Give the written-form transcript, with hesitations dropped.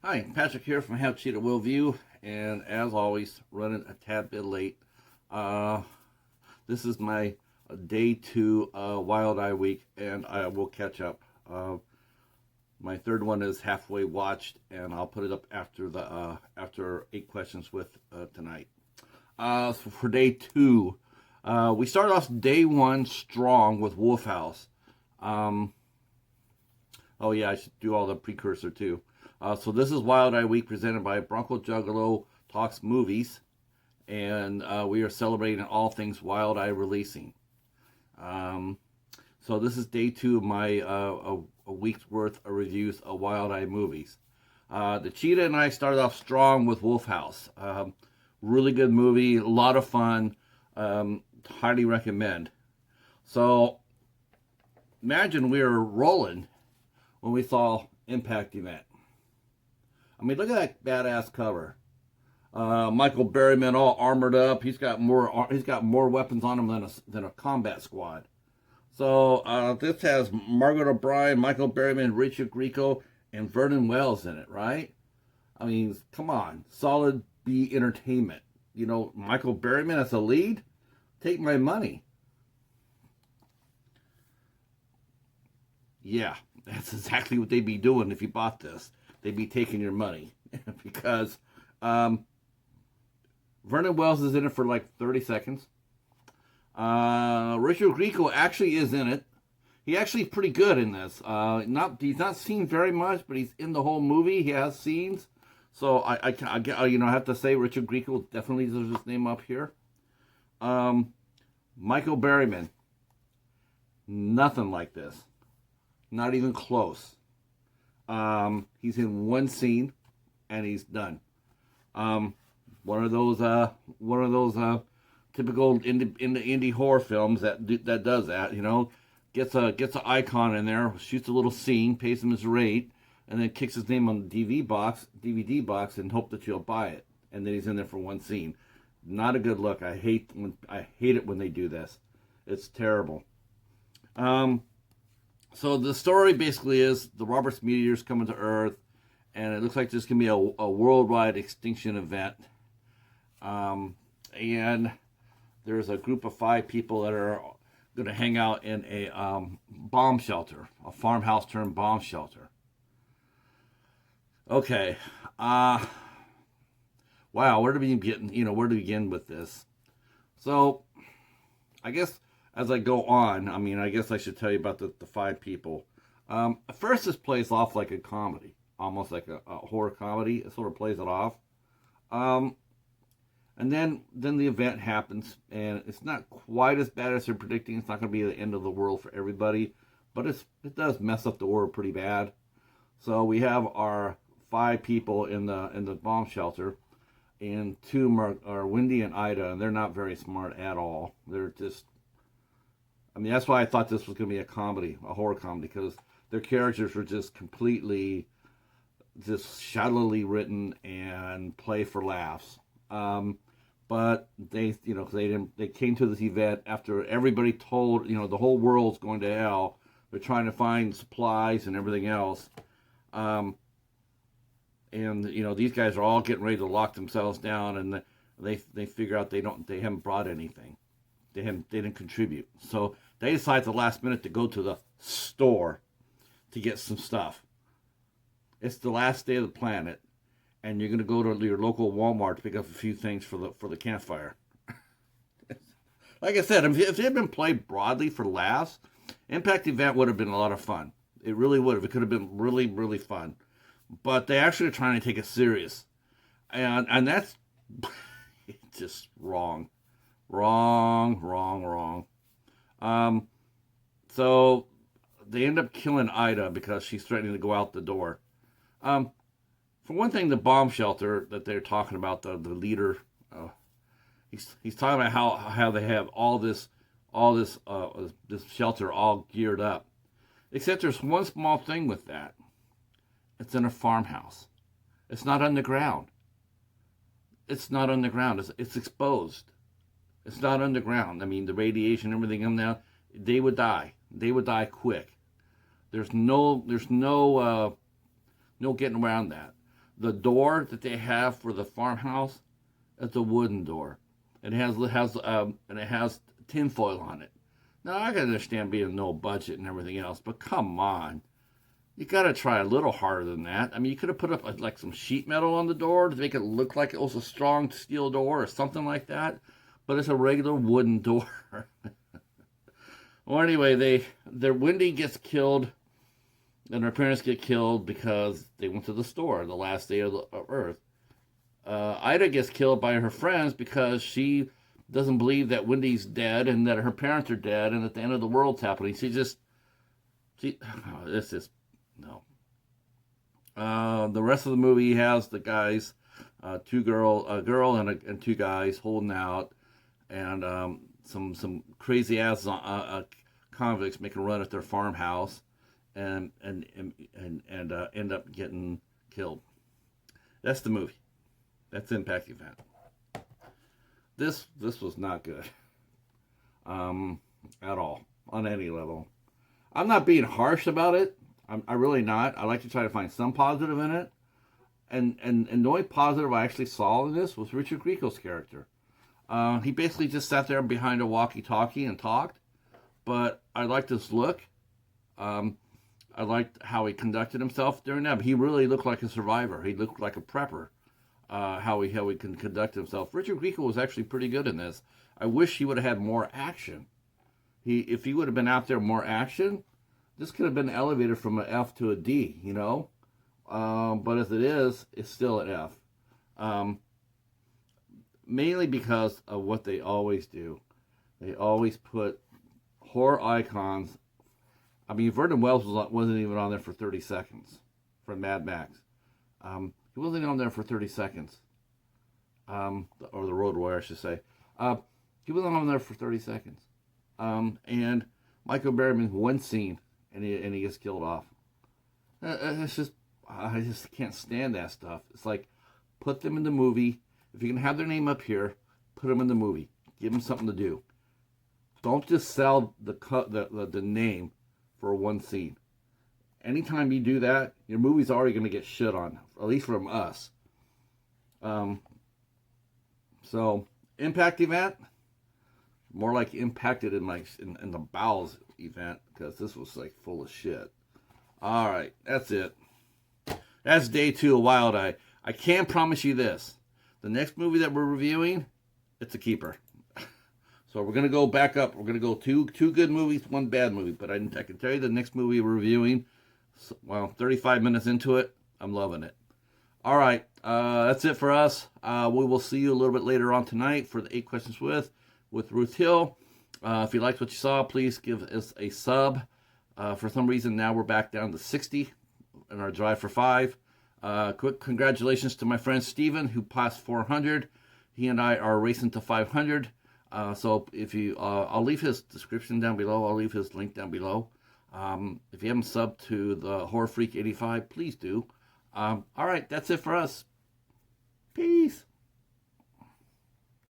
Hi, Patrick here from Have Cheetah Will View, and as always, running a tad bit late. Uh, this is my day two Wild Eye week, and I will catch up. My third one is halfway watched, and I'll put it up after the after 8 questions with tonight. So for day two, we started off day one strong with Wolf House. Um, oh yeah, I should do all the precursor too. So this is Wild Eye Week presented by Bronco Juggalo Talks Movies, and we are celebrating all things Wild Eye releasing. Um, so this is day two of my a week's worth of reviews of Wild Eye movies. The Cheetah and I started off strong with Wolf House. Really good movie, a lot of fun. Highly recommend. So imagine we were rolling when we saw Impact Event. I mean, look at that badass cover. Michael Berryman all armored up. He's got more weapons on him than a combat squad. So this has Margaret O'Brien, Michael Berryman, Richard Grieco, and Vernon Wells in it, right? I mean, come on, solid B entertainment. You know, Michael Berryman as a lead. Take my money. Yeah, that's exactly what they'd be doing if you bought this. They'd be taking your money because Vernon Wells is in it for like 30 seconds. Richard Grieco actually is in it. He actually is pretty good in this. He's not seen very much, but he's in the whole movie. He has scenes. So I have to say Richard Grieco definitely deserves his name up here. Michael Berryman, nothing like this. Not even close. He's in one scene, and he's done. One of those typical indie horror films that does that. You know, gets an icon in there, shoots a little scene, pays him his rate, and then kicks his name on the DVD box, and hope that you'll buy it. And then he's in there for one scene. Not a good look. I hate it when they do this. It's terrible. So the story basically is the Roberts meteor's coming to Earth, and it looks like there's going to be a worldwide extinction event. And there's a group of 5 people that are going to hang out in a bomb shelter, a farmhouse turned bomb shelter. Okay. Wow, where do we begin with this? So, I guess as I go on, I guess I should tell you about the 5 people. At first, this plays off like a comedy, almost like a horror comedy. It sort of plays it off. And then the event happens, and it's not quite as bad as they're predicting. It's not going to be the end of the world for everybody, but it does mess up the world pretty bad. So we have our 5 people in the bomb shelter, and 2 are Wendy and Ida, and they're not very smart at all. They're just, that's why I thought this was going to be a horror comedy, because their characters were just completely, just shallowly written and play for laughs. But they came to this event after everybody told, the whole world's going to hell. They're trying to find supplies and everything else. And these guys are all getting ready to lock themselves down, and they figure out they haven't brought anything. They didn't contribute. So they decide at the last minute to go to the store to get some stuff. It's the last day of the planet, and you're going to go to your local Walmart to pick up a few things for the campfire. Like I said, if it had been played broadly for laughs, Impact Event would have been a lot of fun. It really would have. It could have been really, really fun. But they actually are trying to take it serious. And that's just wrong. Wrong. So they end up killing Ida because she's threatening to go out the door. For one thing, the bomb shelter that they're talking about, the leader, he's talking about how they have all this shelter all geared up. Except there's one small thing with that. It's in a farmhouse. It's not underground. It's exposed. It's not underground. The radiation, everything in there, they would die. They would die quick. There's no getting around that. the door that they have for the farmhouse, it's a wooden door. It has tinfoil on it. Now I can understand being no budget and everything else, but come on, you got to try a little harder than that. I mean, you could have put up like some sheet metal on the door to make it look like it was a strong steel door or something like that. But it's a regular wooden door. Well, anyway, their Wendy gets killed, and her parents get killed because they went to the store the last day of Earth. Ida gets killed by her friends because she doesn't believe that Wendy's dead and that her parents are dead and that the end of the world's happening. This is no. The rest of the movie has the guys, a girl and two guys holding out, and some crazy ass convicts make a run at their farmhouse, and end up getting killed. That's the movie. That's Impact Event. This was not good, at all on any level. I'm not being harsh about it. I'm really not. I like to try to find some positive in it. And the only positive I actually saw in this was Richard Grieco's character. He basically just sat there behind a walkie-talkie and talked. But I liked his look. I liked how he conducted himself during that. But he really looked like a survivor. He looked like a prepper. How he can conduct himself. Richard Grieco was actually pretty good in this. I wish he would have had more action. If he would have been out there more action, this could have been elevated from an F to a D, you know. But as it is, it's still an F. Mainly because of what they always do. They always put horror icons. I mean, Vernon Wells wasn't even on there for 30 seconds from Mad Max. He wasn't on there for 30 seconds. Or the Road Warrior, I should say. He wasn't on there for 30 seconds. And Michael Berryman, one scene, and he gets killed off. It's just, I just can't stand that stuff. It's like, put them in the movie. If you can have their name up here, put them in the movie. Give them something to do. Don't just sell the name for one scene. Anytime you do that, your movie's already going to get shit on, at least from us. So, Impact Event, more like impacted in the bowels event, because this was like full of shit. All right, that's it. That's day 2 of Wild Eye. I can promise you this: the next movie that we're reviewing, it's a keeper. So we're gonna go back up. We're gonna go two good movies, one bad movie. But I can tell you the next movie we're reviewing. Well, 35 minutes into it, I'm loving it. All right, that's it for us. We will see you a little bit later on tonight for the 8 Questions with Ruth Hill. If you liked what you saw, please give us a sub. For some reason, now we're back down to 60 in our drive for 5. Quick congratulations to my friend Steven, who passed 400. He and I are racing to 500. So if you, I'll leave his description down below. I'll leave his link down below. If you haven't subbed to the HorrorFreak 85, please do. All right, that's it for us. Peace.